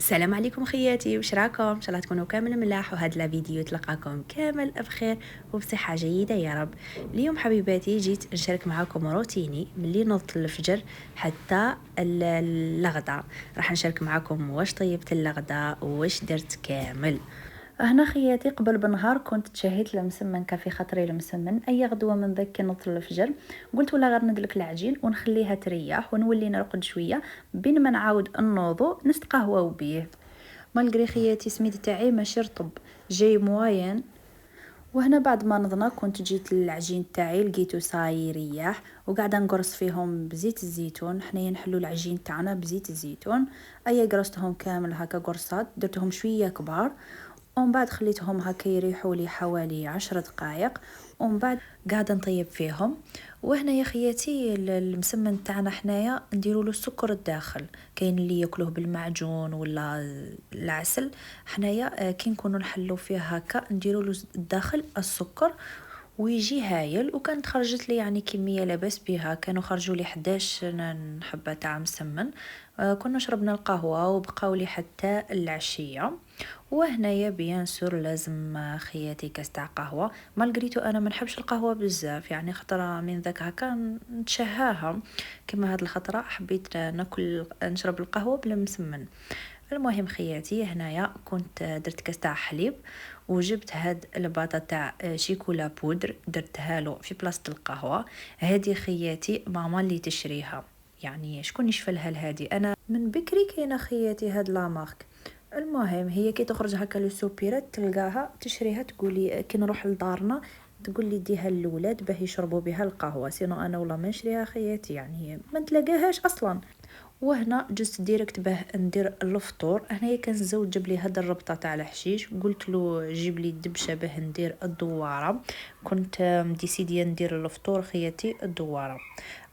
السلام عليكم خياتي، واش راكم؟ ان شاء الله تكونوا كامل ملاح، وهذا الفيديو تلقاكم كامل بخير وبصحه جيده يا رب. اليوم حبيباتي جيت نشارك معكم روتيني ملي نوضت الفجر حتى الغداء. راح نشارك معكم واش طيبت الغداء واش درت كامل. هنا خياتي قبل بنهار كنت تشهيت المسمن، كافي خاطري المسمن اي غدوه من ذاك كي نوضت الفجر قلت ولا غير ندلك العجين ونخليها تريح ونولي نرقد شويه بين ما نعاود نوضو نستقهوى بيه. مالغري خياتي سميد تاعي ماشي رطب، جاي مواين. وهنا بعد ما نضنا كنت جيت للعجين تاعي لقيتو صاير رياح وقاعده نقرص فيهم بزيت الزيتون. حنايا نحلو العجين تاعنا بزيت الزيتون، اي قرصتهم كامل هكا قرصات، درتهم شويه كبار ومن بعد خليتهم هكا يريحوا لي حوالي 10 دقائق ومن بعد قاعده نطيب فيهم. وهنا يا خياتي المسمن تاعنا حنايا نديروا له السكر الداخل، كاين اللي ياكلوه بالمعجون ولا العسل. حنايا كي نكونوا نحلو فيه هكا نديروا له الداخل السكر ويجي هايل. وكانت خرجت لي يعني كميه لاباس بها، كانوا خرجوا لي 11 حبه تاع مسمن. كنا شربنا القهوه وبقاو لي حتى العشيه. وهنايا بيان سور لازم خياتي كاس تاع قهوه، مالغريتو انا ما نحبش القهوه بزاف، يعني خطره من ذاك هكا نتشهاها. كما هاد الخطره حبيت ناكل نشرب القهوه بلا مسمن. المهم خياتي هنايا كنت درت كاس تاع حليب وجبت هاد الباطا تاع شيكولا بودر درتها له في بلاصه القهوه. هذه خياتي ماما اللي تشريها، يعني شكون يشفلها لهادي، انا من بكري كاينه خياتي هاد لا مارك. المهم هي كي تخرج هكا لو سوبيرات تلقاها تشريها، تقولي كي نروح لدارنا تقول لي ديها للولاد باه يشربوا بها القهوه، سينو انا ولا ما نشريها خياتي، يعني ما تلاقاهاش اصلا. وهنا جست ديريكت باه ندير الفطور. هنايا كان الزوج جاب لي هاد الربطه تاع الحشيش، قلت له جيب لي الدبشه باه ندير الدواره. كنت ديسيديه ندير الفطور خياتي الدواره.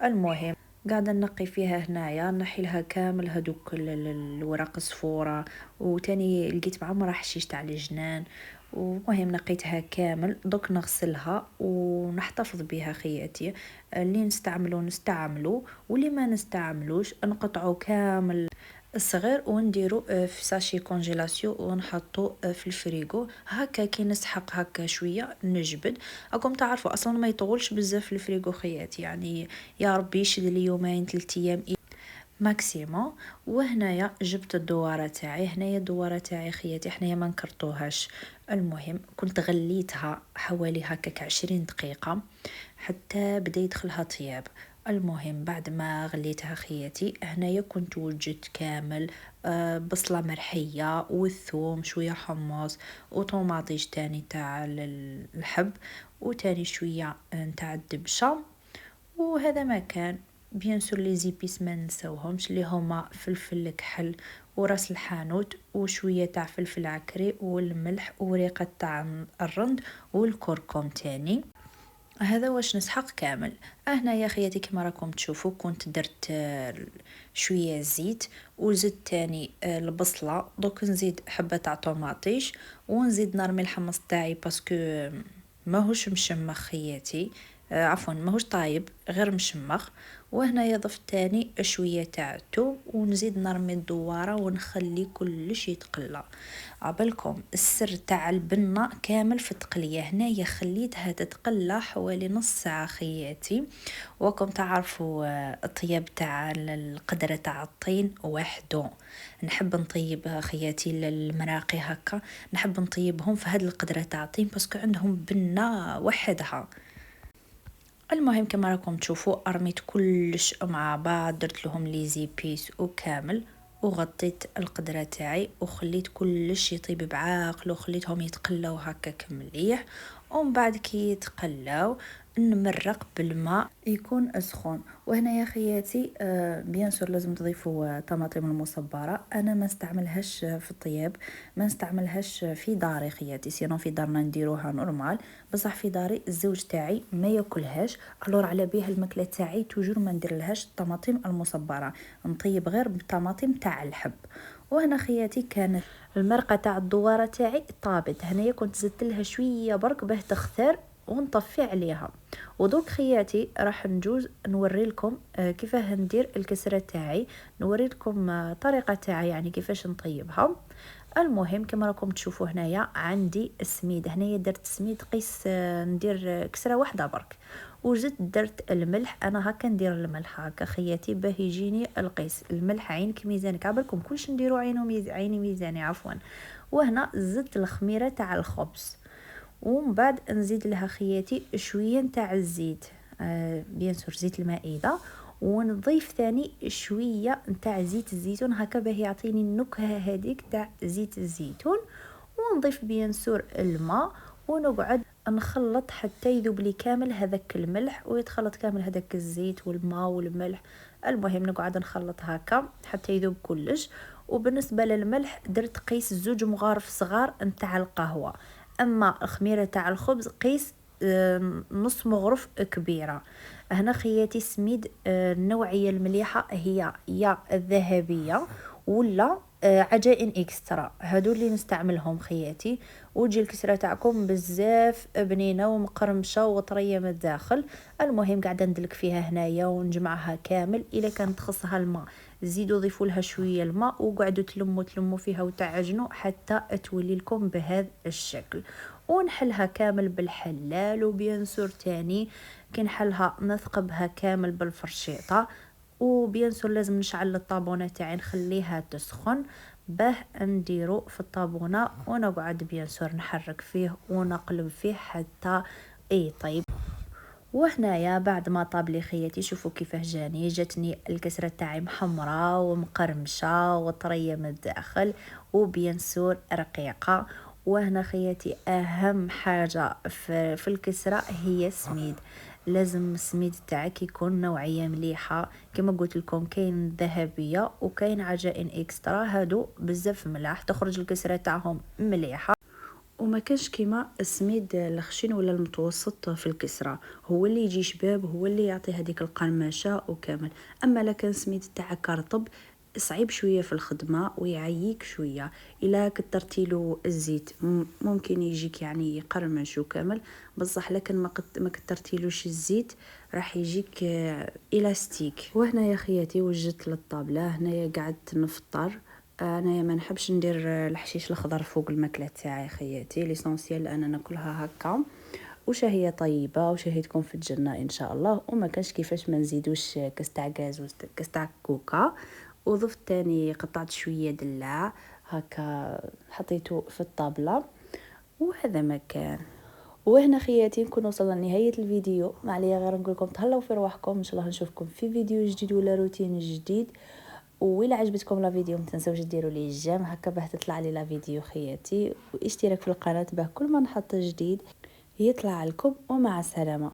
المهم قاعده نقي فيها هنايا، نحي لها كامل هذوك الوراق الصفوره، وتاني لقيت معمره حشيش تاع الجنان. ومهم نقيتها كامل، دوك نغسلها ونحتفظ بها خياتي. اللي نستعملو واللي ما نستعملوش نقطعو كامل الصغير ونديرو في ساشي كونجيلاسيون ونحطو في الفريغو هكا. كي نسحق هكا شويه نجبد. راكم تعرفوا اصلا ما يطولش بزاف في الفريغو خياتي، يعني يا ربي يشد لي يومين 3 ايام ماكسيموم. وهنايا جبت الدواره تاعي، هنايا الدواره تاعي خياتي حنايا ما نكرطوهاش. المهم كنت غليتها حوالي هكاك 20 دقيقه حتى بدا يدخلها طياب. المهم بعد ما غليتها خياتي هنايا كنت وجدت كامل بصلة مرحية والثوم شوية حمص وطوماطيش تاني تاع الحب وتاني شوية تاع الدبشة. وهذا ما كان بيان سور لي زيبيس ما نساوهمش اللي هما فلفل كحل وراس الحانوت وشويه تاع فلفل عكري والملح وريقه تاع الرند والكركم تاني. هذا واش نسحق كامل. هنا يا خياتي كما راكم تشوفوا كنت درت شويه زيت وزدت تاني البصله، دوك نزيد حبه تاع طوماطيش ونزيد نرمي الحمص تاعي باسكو ماهوش مشمخ خياتي. عفوا ماهوش طايب غير مشمخ. وهنا ضفت تاني شويه تاع الثوم ونزيد نرمي الدواره ونخلي كلش يتقلى. عبالكم السر تاع البنه كامل في التقليه، هنايا خليتها تتقلى حوالي نص ساعه خياتي. وكم تعرفوا الطياب تاع القدره تاع الطين وحده، نحب نطيبها خياتي المراقي هكا، نحب نطيبهم في هذه القدره تاع الطين باسكو عندهم بنه وحدها. المهم كما راكم تشوفوا ارميت كلش مع بعض، درت لهم لي زيبيس وكامل وغطيت القدره تاعي وخليت كلش يطيب بعاقل وخليتهم يتقلاو هكاك مليح. ومن بعد كي يتقلاو نمرق بالماء يكون سخون. وهنا يا خياتي بيان سور لازم تضيفوا طماطم المصبره، انا ما استعملهاش في الطياب، ما نستعملهاش في داري خياتي، سينو في دارنا نديروها نورمال، بصح في داري الزوج تاعي ما ياكلهاش، الور على بها الماكله تاعي توجور ما ندير لهاش الطماطم المصبره، نطيب غير بالطماطم تاع الحب. وهنا خياتي كانت المرقه تاع الدواره تاعي طابت، هنايا كنت زدت لها شويه برك باه تختار ونطفي عليها. ودوك خياتي راح نجوز نوري لكم كيفاه ندير الكسره تاعي، نوري لكم طريقه تاعي يعني كيفاش نطيبها. المهم كما راكم تشوفوا هنايا عندي السميد، هنايا درت سميد قيس ندير كسره واحده برك، وزدت درت الملح. انا هكا ندير الملح هكا خياتي باه يجيني القيس. الملح عينك ميزانك، عبالكم كلش نديرو عيني ميزاني عفوا. وهنا زدت الخميره تاع الخبز، ومن بعد نزيد لها خياتي شويه نتاع الزيت، بيان سور زيت المائده، ونضيف ثاني شويه نتاع زيت الزيتون هكا باه يعطيني النكهه هذيك تاع زيت الزيتون. ونضيف بيان سور الماء، ونقعد نخلط حتى يذوب لي كامل هذاك الملح، ويتخلط كامل هذاك الزيت والماء والملح. المهم نقعد نخلط هكا حتى يذوب كلش. وبالنسبه للملح درت قيس 2 مغارف صغار نتاع القهوه، اما الخميره تاع الخبز قيس نص مغرف كبيره. هنا خياتي سميد النوعيه المليحه هي يا الذهبيه ولا عجائن اكسترا، هادو اللي نستعملهم خياتي. وتجي الكسره تاعكم بزاف بنينه ومقرمشه وطريه من الداخل. المهم قاعده ندلك فيها هنايا ونجمعها كامل. الا كانت تخصها الماء زيدوا ضيفوا لها شويه الماء، وقعدوا تلموا فيها وتعجنوا حتى تولي لكم بهذا الشكل. ونحلها كامل بالحلال، وبيان سور تاني كي نحلها نثقبها كامل بالفرشيطه. وبيان سور لازم نشعل الطابونه تاعي نخليها تسخن باه نديرو في الطابونه، ونقعد بيان سور نحرك فيه ونقلب فيه حتى طيب. وهنايا بعد ما طاب لي خياتي شوفوا كيفاه جاتني الكسره تاعي محمره ومقرمشه وطريه من الداخل وبيان سور رقيقه. وهنا خياتي اهم حاجه في الكسره هي السميد. لازم السميد تاعك يكون نوعيه مليحه، كما قلت لكم كاين ذهبيه وكاين عجائن اكسترا، هادو بزاف ملاح تخرج الكسره تاعهم مليحه. وما كانش كيما السميد الخشن ولا المتوسط في الكسره، هو اللي يجي شباب، هو اللي يعطي هذيك القرمشه وكامل. اما لا كان السميد تاعك رطب صعيب شويه في الخدمه ويعييك شويه. الا كترتيلو الزيت ممكن يجيك يعني يقرمش وكامل، بصح لكن ما كترتيلوش الزيت راح يجيك الاستيك. وهنا يا خياتي وجدت للطابله، هنايا قعدت نفطر. انا ما نحبش ندير الحشيش الخضر فوق الماكله تاعي خياتي، ليسونسيال انا ناكلها هكا وشهيه طيبه وشهيتكم في الجنه ان شاء الله. وما كانش كيفاش ما نزيدوش كاس تاع غاز وكاس تاع كوكا. وضفت تاني قطعت شويه دلاع هكا حطيته في الطابله. وهذا ما كان. وهنا خياتي نكون وصلنا لنهايه الفيديو. ما عليا غير نقول لكم تهلاو في رواحكم، ان شاء الله نشوفكم في فيديو جديد ولا روتين جديد. وإلا عجبتكم لا فيديو متنسوش ديروا لي جيم هكا باه تطلع لي لا فيديو خياتي، واشتراك في القناه باه كل ما نحط جديد يطلع لكم. ومع السلامه.